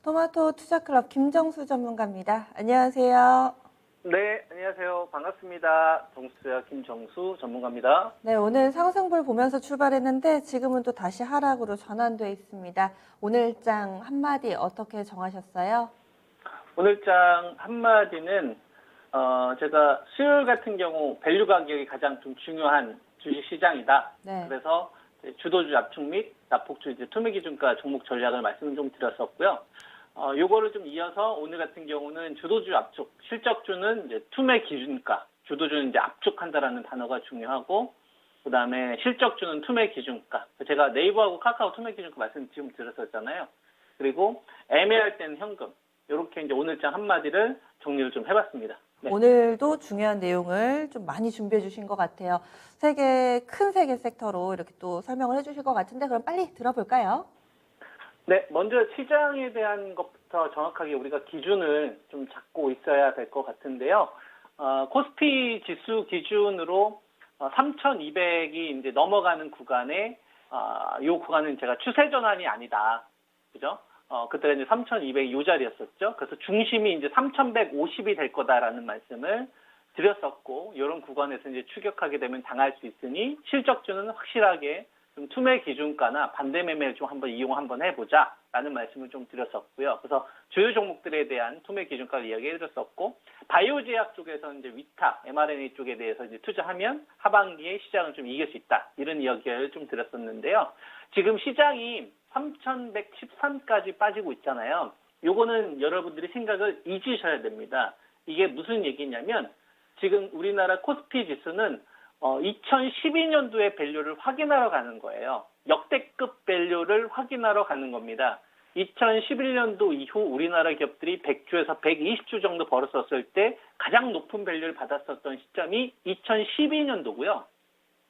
토마토 투자클럽 김정수 전문가입니다. 안녕하세요. 네, 안녕하세요. 반갑습니다. 정수야 김정수 전문가입니다. 네, 오늘 상승불 보면서 출발했는데 지금은 또 다시 하락으로 전환돼 있습니다. 오늘장 한마디 어떻게 정하셨어요? 오늘장 한마디는 제가 수요일 같은 경우 밸류 가격이 가장 좀 중요한 주식 시장이다. 네. 그래서 주도주 압축 및 납폭주 이제 투매 기준가 종목 전략을 말씀을 좀 드렸었고요. 요거를 좀 이어서 오늘 같은 경우는 주도주 압축, 실적주는 이제 투매 기준가, 주도주는 이제 압축한다라는 단어가 중요하고, 그 다음에 실적주는 투매 기준가. 제가 네이버하고 카카오 투매 기준가 말씀 지금 드렸었잖아요. 그리고 애매할 때는 현금. 이렇게 이제 오늘장 한마디를 정리를 좀 해봤습니다. 네. 오늘도 중요한 내용을 좀 많이 준비해 주신 것 같아요. 큰 세계 섹터로 이렇게 또 설명을 해 주실 것 같은데 그럼 빨리 들어볼까요? 네, 먼저 시장에 대한 것부터 정확하게 우리가 기준을 좀 잡고 있어야 될 것 같은데요. 코스피 지수 기준으로 3,200이 이제 넘어가는 구간에 이 구간은 제가 추세 전환이 아니다, 그죠? 그때 이제 3,200 이 자리였었죠. 그래서 중심이 이제 3,150이 될 거다라는 말씀을 드렸었고, 이런 구간에서 이제 추격하게 되면 당할 수 있으니 실적주는 확실하게 좀 투매 기준가나 반대 매매를 좀 한번 해보자라는 말씀을 좀 드렸었고요. 그래서 주요 종목들에 대한 투매 기준가를 이야기해드렸었고, 바이오 제약 쪽에서 이제 위탁, mRNA 쪽에 대해서 이제 투자하면 하반기에 시장을 좀 이길 수 있다, 이런 이야기를 좀 드렸었는데요. 지금 시장이 3,113까지 빠지고 있잖아요. 요거는 여러분들이 생각을 잊으셔야 됩니다. 이게 무슨 얘기냐면 지금 우리나라 코스피 지수는 2012년도의 밸류를 확인하러 가는 거예요. 역대급 밸류를 확인하러 가는 겁니다. 2011년도 이후 우리나라 기업들이 100주에서 120주 정도 벌었었을 때 가장 높은 밸류를 받았었던 시점이 2012년도고요.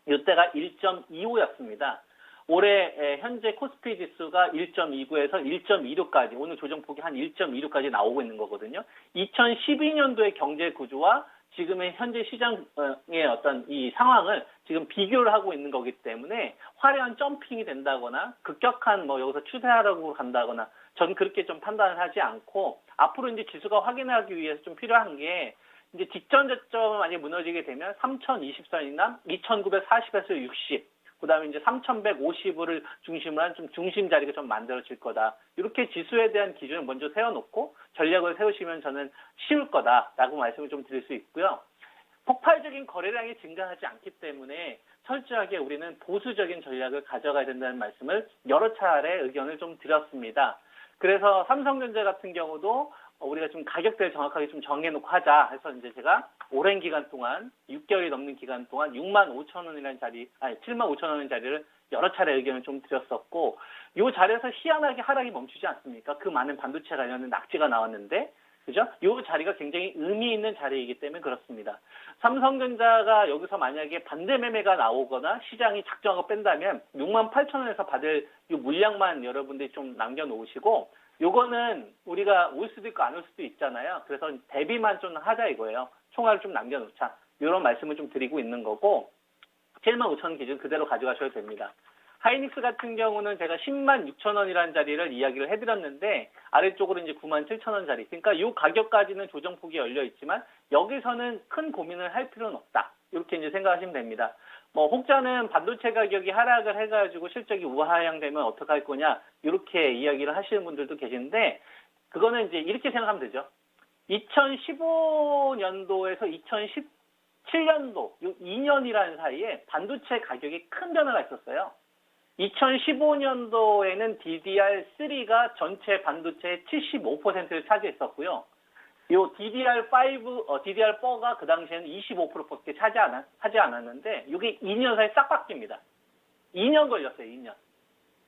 이때가 1.25였습니다. 올해 현재 코스피 지수가 1.29에서 1.26까지, 오늘 조정폭이 한 1.26까지 나오고 있는 거거든요. 2012년도의 경제 구조와 지금의 현재 시장의 어떤 이 상황을 지금 비교를 하고 있는 거기 때문에 화려한 점핑이 된다거나 급격한 여기서 추세하라고 간다거나 저는 그렇게 좀 판단을 하지 않고, 앞으로 이제 지수가 확인하기 위해서 좀 필요한 게 이제 직전 저점을 만약에 무너지게 되면 3,020선이나 2,940에서 60, 그 다음에 이제 3,150을 중심으로 한 좀 중심 자리가 좀 만들어질 거다. 이렇게 지수에 대한 기준을 먼저 세워놓고 전략을 세우시면 저는 쉬울 거다라고 말씀을 좀 드릴 수 있고요. 폭발적인 거래량이 증가하지 않기 때문에 철저하게 우리는 보수적인 전략을 가져가야 된다는 말씀을 여러 차례 의견을 좀 드렸습니다. 그래서 삼성전자 같은 경우도 우리가 좀 가격대를 정확하게 좀 정해놓고 하자 해서 이제 제가 오랜 기간 동안 6개월이 넘는 기간 동안 65,000원이라는 자리, 75,000원의 자리를 여러 차례 의견을 좀 드렸었고, 이 자리에서 희한하게 하락이 멈추지 않습니까? 그 많은 반도체 관련된 낙지가 나왔는데, 그죠? 이 자리가 굉장히 의미 있는 자리이기 때문에 그렇습니다. 삼성전자가 여기서 만약에 반대 매매가 나오거나 시장이 작정하고 뺀다면 68,000원에서 받을 이 물량만 여러분들이 좀 남겨놓으시고, 요거는 우리가 올 수도 있고 안 올 수도 있잖아요. 그래서 대비만 좀 하자 이거예요. 총알을 좀 남겨놓자. 이런 말씀을 좀 드리고 있는 거고, 75,000원 기준 그대로 가져가셔도 됩니다. 하이닉스 같은 경우는 제가 106,000원이라는 자리를 이야기를 해드렸는데, 아래쪽으로 이제 97,000원 자리. 그러니까 이 가격까지는 조정폭이 열려 있지만, 여기서는 큰 고민을 할 필요는 없다. 이렇게 이제 생각하시면 됩니다. 혹자는 반도체 가격이 하락을 해가지고 실적이 우하향되면 어떡할 거냐, 이렇게 이야기를 하시는 분들도 계시는데, 그거는 이제 이렇게 생각하면 되죠. 2015년도에서 2017년도, 이 2년이라는 사이에 반도체 가격이 큰 변화가 있었어요. 2015년도에는 DDR3가 전체 반도체의 75%를 차지했었고요. 요 DDR4가 그 당시에는 25%밖에 하지 않았는데, 이게 2년 사이에 싹 바뀝니다. 2년 걸렸어요, 2년.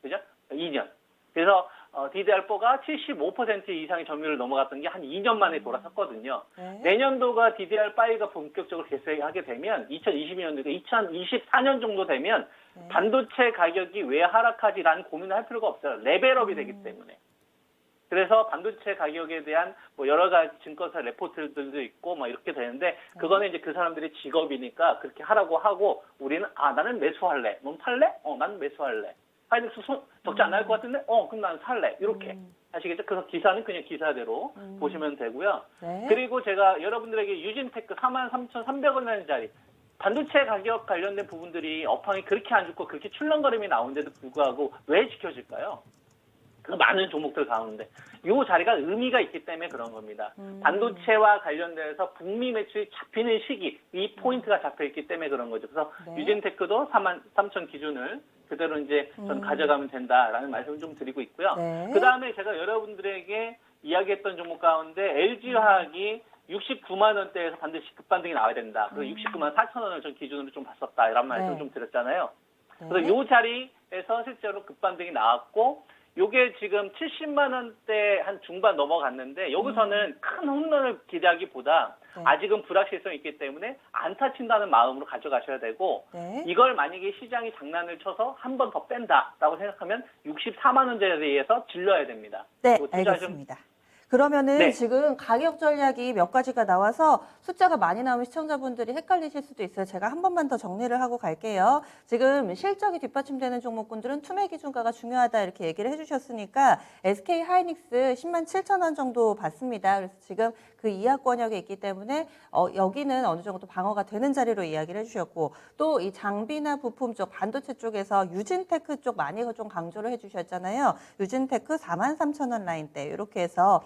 그죠? 2년. 그래서 DDR4가 75% 이상의 점유율을 넘어갔던 게 한 2년 만에 돌아섰거든요. 네. 내년도가 DDR5가 본격적으로 개최하게 되면 2022년도가 2024년 정도 되면 네. 반도체 가격이 왜 하락하지라는 고민을 할 필요가 없어요. 레벨업이 되기 때문에. 그래서 반도체 가격에 대한 여러 가지 증권사 레포트들도 있고 이렇게 되는데, 그거는 이제 그 사람들의 직업이니까 그렇게 하라고 하고, 우리는 나는 매수할래. 넌 팔래? 나는 매수할래. 하이닉스 적지 안 나올 것 같은데, 그럼 난 살래. 이렇게. 아시겠죠? 그래서 기사는 그냥 기사대로 보시면 되고요. 네. 그리고 제가 여러분들에게 유진테크 43,300원이라는 자리, 반도체 가격 관련된 부분들이 업황이 그렇게 안 좋고 그렇게 출렁거림이 나오는데도 불구하고 왜 지켜질까요? 그 많은 종목들 가운데 이 자리가 의미가 있기 때문에 그런 겁니다. 반도체와 관련돼서 북미 매출이 잡히는 시기, 이 포인트가 잡혀 있기 때문에 그런 거죠. 그래서 네. 유진테크도 43,000 기준을 그대로 이제 전 가져가면 된다라는 말씀을 좀 드리고 있고요. 네. 그 다음에 제가 여러분들에게 이야기했던 종목 가운데 LG화학이 69만 원대에서 반드시 급반등이 나와야 된다. 그래서 69만 4천 원을 전 기준으로 좀 봤었다. 이런 말씀을 네. 좀 드렸잖아요. 네. 그래서 이 자리에서 실제로 급반등이 나왔고, 요게 지금 70만 원대 한 중반 넘어갔는데 여기서는 큰 홈런을 기대하기보다 네. 아직은 불확실성이 있기 때문에 안타 친다는 마음으로 가져가셔야 되고, 네. 이걸 만약에 시장이 장난을 쳐서 한 번 더 뺀다라고 생각하면 64만 원 자리에서 질러야 됩니다. 네, 뭐 투자 좀- 알겠습니다. 그러면은 네. 지금 가격 전략이 몇 가지가 나와서 숫자가 많이 나오면 시청자분들이 헷갈리실 수도 있어요. 제가 한 번만 더 정리를 하고 갈게요. 지금 실적이 뒷받침되는 종목군들은 투매 기준가가 중요하다 이렇게 얘기를 해주셨으니까 SK 하이닉스 10만 7천 원 정도 받습니다. 그래서 지금 그 이하 권역에 있기 때문에 여기는 어느 정도 방어가 되는 자리로 이야기를 해주셨고, 또 이 장비나 부품 쪽 반도체 쪽에서 유진테크 쪽 많이 좀 강조를 해주셨잖아요. 유진테크 4만 3천 원 라인대 이렇게 해서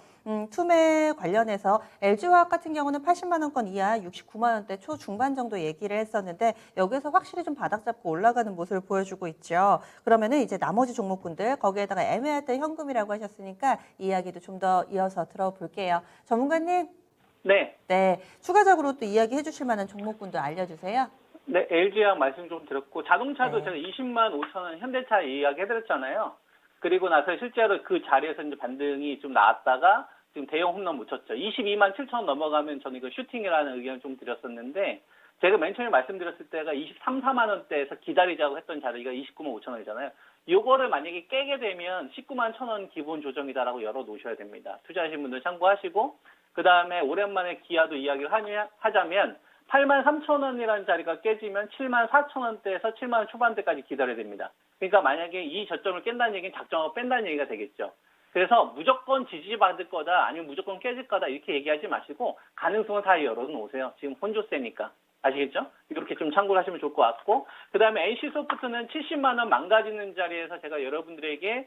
투매 관련해서 LG화학 같은 경우는 80만 원권 이하 69만 원대 초중반 정도 얘기를 했었는데 여기서 확실히 좀 바닥 잡고 올라가는 모습을 보여주고 있죠. 그러면은 이제 나머지 종목군들 거기에다가 애매할 때 현금이라고 하셨으니까 이야기도 좀 더 이어서 들어볼게요. 전문가님, 네. 네, 추가적으로 또 이야기해 주실 만한 종목군들 알려주세요. 네, LG화학 말씀 좀 드렸고, 자동차도 네. 제가 20만 5천 원 현대차 이야기 해드렸잖아요. 그리고 나서 실제로 그 자리에서 이제 반등이 좀 나왔다가 지금 대형 홈런 못 쳤죠. 22만 7천 원 넘어가면 저는 이거 슈팅이라는 의견을 좀 드렸었는데, 제가 맨 처음에 말씀드렸을 때가 23, 4만 원대에서 기다리자고 했던 자리가 29만 5천 원이잖아요. 요거를 만약에 깨게 되면 19만 1천 원 기본 조정이다라고 열어놓으셔야 됩니다. 투자하신 분들 참고하시고, 그 다음에 오랜만에 기아도 이야기를 하자면 8만 3천 원이라는 자리가 깨지면 7만 4천 원대에서 7만 원 초반대까지 기다려야 됩니다. 그러니까 만약에 이 저점을 깬다는 얘기는 작정하고 뺀다는 얘기가 되겠죠. 그래서 무조건 지지받을 거다 아니면 무조건 깨질 거다 이렇게 얘기하지 마시고 가능성은 다 열어놓으세요. 지금 혼조세니까. 아시겠죠? 이렇게 좀 참고를 하시면 좋을 것 같고, 그 다음에 NC소프트는 70만 원 망가지는 자리에서 제가 여러분들에게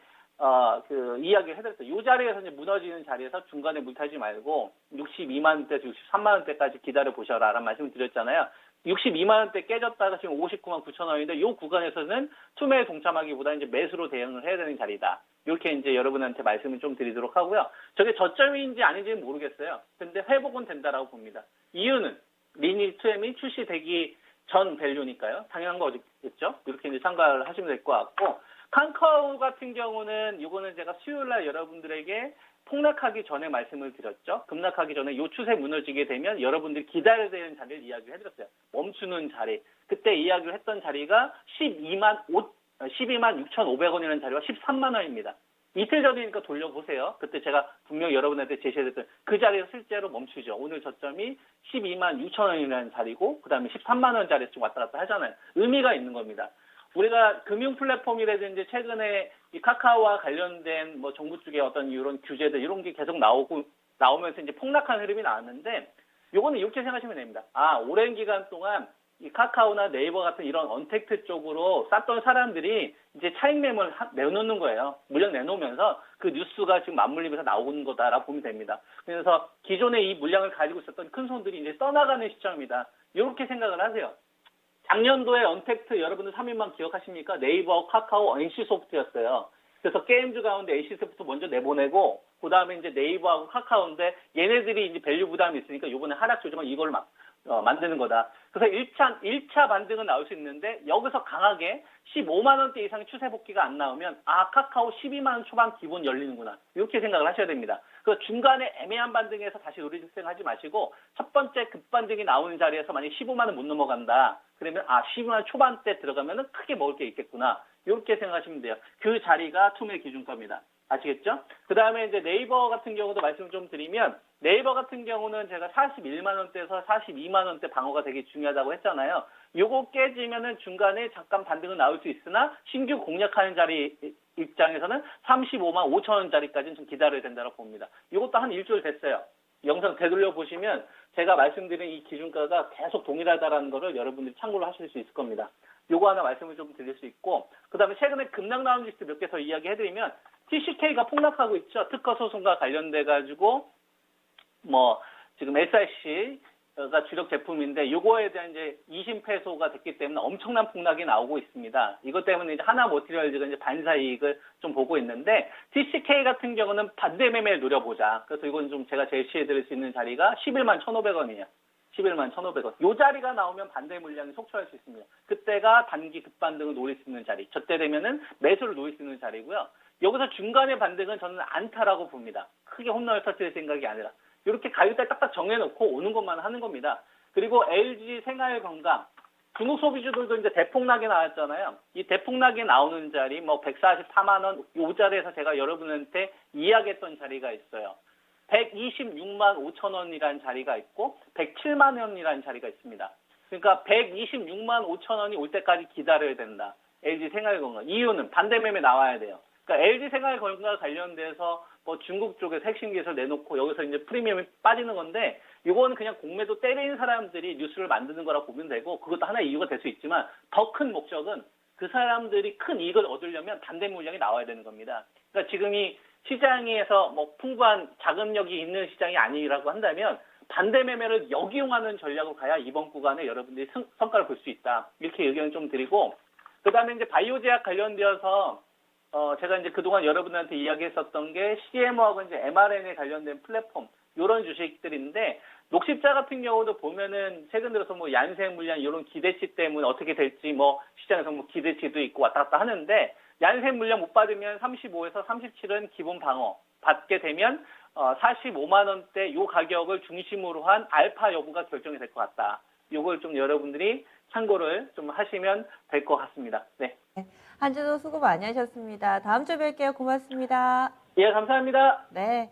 이야기를 해드렸어요. 이 자리에서 이제 무너지는 자리에서 중간에 물타지 말고 62만 원대에서 63만 원대까지 기다려 보셔라 라는 말씀을 드렸잖아요. 62만 원대 깨졌다가 지금 59만 9천 원인데 이 구간에서는 투매에 동참하기보다 이제 매수로 대응을 해야 되는 자리다. 이렇게 이제 여러분한테 말씀을 좀 드리도록 하고요. 저게 저점인지 아닌지는 모르겠어요. 근데 회복은 된다라고 봅니다. 이유는 리니2M이 출시되기 전 밸류니까요. 당연한 거겠죠. 이렇게 이제 참가를 하시면 될 것 같고, 칸카오 같은 경우는 이거는 제가 수요일 날 여러분들에게 폭락하기 전에 말씀을 드렸죠. 급락하기 전에 요 추세 무너지게 되면 여러분들이 기다려야 되는 자리를 이야기를 해드렸어요. 멈추는 자리. 그때 이야기를 했던 자리가 12만 6,500원이라는 자리가 13만 원입니다. 이틀 전이니까 돌려보세요. 그때 제가 분명히 여러분한테 제시해드렸던 그 자리에서 실제로 멈추죠. 오늘 저점이 12만 6천 원이라는 자리고, 그 다음에 13만 원 자리에서 좀 왔다 갔다 하잖아요. 의미가 있는 겁니다. 우리가 금융 플랫폼이라든지 최근에 이 카카오와 관련된 뭐 정부 쪽의 어떤 이런 규제들 이런 게 계속 나오면서 이제 폭락한 흐름이 나왔는데, 요거는 이렇게 생각하시면 됩니다. 오랜 기간 동안 이 카카오나 네이버 같은 이런 언택트 쪽으로 쌌던 사람들이 이제 차익 매물 내놓는 거예요. 물량 내놓으면서 그 뉴스가 지금 맞물리면서 나오는 거다라고 보면 됩니다. 그래서 기존에 이 물량을 가지고 있었던 큰 손들이 이제 떠나가는 시점입니다. 이렇게 생각을 하세요. 작년도에 언택트 여러분들 3인만 기억하십니까? 네이버, 카카오, NC소프트였어요. 그래서 게임즈 가운데 NC소프트 먼저 내보내고, 그 다음에 이제 네이버하고 카카오인데 얘네들이 이제 밸류 부담이 있으니까 이번에 하락 조정은 이걸 만드는 거다. 그래서 1차 반등은 나올 수 있는데 여기서 강하게 15만 원대 이상의 추세 복귀가 안 나오면 카카오 12만 원 초반 기본 열리는구나. 이렇게 생각을 하셔야 됩니다. 그래서 중간에 애매한 반등에서 다시 노리생하지 마시고 첫 번째 급반등이 나오는 자리에서 만약 15만 원 못 넘어간다. 그러면 15만 원 초반대 들어가면은 크게 먹을 게 있겠구나. 이렇게 생각하시면 돼요. 그 자리가 투매 기준가입니다. 아시겠죠? 그 다음에 이제 네이버 같은 경우도 말씀을 좀 드리면, 네이버 같은 경우는 제가 41만 원대에서 42만 원대 방어가 되게 중요하다고 했잖아요. 요거 깨지면은 중간에 잠깐 반등은 나올 수 있으나 신규 공략하는 자리 입장에서는 35만 5천 원짜리까지는 좀 기다려야 된다고 봅니다. 이것도 한 일주일 됐어요. 영상 되돌려 보시면 제가 말씀드린 이 기준가가 계속 동일하다라는 거를 여러분들이 참고를 하실 수 있을 겁니다. 요거 하나 말씀을 좀 드릴 수 있고, 그 다음에 최근에 급락 나온 리스트 몇 개 더 이야기해드리면, TCK가 폭락하고 있죠. 특허 소송과 관련돼가지고, 지금 SRC가 주력 제품인데, 요거에 대한 이제 2심 패소가 됐기 때문에 엄청난 폭락이 나오고 있습니다. 이것 때문에 이제 하나모티리얼즈가 이제 반사 이익을 좀 보고 있는데, TCK 같은 경우는 반대 매매를 노려보자. 그래서 이건 좀 제가 제시해드릴 수 있는 자리가 11만 1,500원이에요. 11만 1,500원. 요 자리가 나오면 반대 물량이 속출할 수 있습니다. 그때가 단기 급반등을 노릴 수 있는 자리. 저때 되면은 매수를 노릴 수 있는 자리고요. 여기서 중간의 반등은 저는 안타라고 봅니다. 크게 홈런을 터뜨릴 생각이 아니라. 이렇게 가격대 딱딱 정해놓고 오는 것만 하는 겁니다. 그리고 LG 생활건강. 중국 소비주들도 이제 대폭락이 나왔잖아요. 이 대폭락이 나오는 자리, 144만 원, 요 자리에서 제가 여러분한테 이야기했던 자리가 있어요. 126만 5천 원이라는 자리가 있고 107만 원이라는 자리가 있습니다. 그러니까 126만 5천 원이 올 때까지 기다려야 된다. LG 생활건강. 이유는 반대 매매 나와야 돼요. 그러니까 LG 생활건강과 관련돼서 중국 쪽에서 핵심 기술 내놓고 여기서 이제 프리미엄이 빠지는 건데, 이거는 그냥 공매도 때리는 사람들이 뉴스를 만드는 거라고 보면 되고, 그것도 하나의 이유가 될 수 있지만 더 큰 목적은 그 사람들이 큰 이익을 얻으려면 반대 물량이 나와야 되는 겁니다. 그러니까 지금 이 시장에서 풍부한 자금력이 있는 시장이 아니라고 한다면 반대 매매를 역이용하는 전략으로 가야 이번 구간에 여러분들이 성과를 볼 수 있다. 이렇게 의견을 좀 드리고, 그 다음에 이제 바이오제약 관련되어서 제가 이제 그동안 여러분한테 이야기했었던 게 CMO하고 이제 mRNA 관련된 플랫폼, 요런 주식들인데, 녹십자 같은 경우도 보면은 최근 들어서 얀센 물량 이런 기대치 때문에 어떻게 될지 시장에서 기대치도 있고 왔다 갔다 하는데, 얀센 물량 못 받으면 35에서 37은 기본 방어 받게 되면 45만 원대 요 가격을 중심으로 한 알파 여부가 결정이 될 것 같다. 요걸 좀 여러분들이 참고를 좀 하시면 될 것 같습니다. 네. 한 주도 수고 많이 하셨습니다. 다음 주에 뵐게요. 고맙습니다. 예, 감사합니다. 네.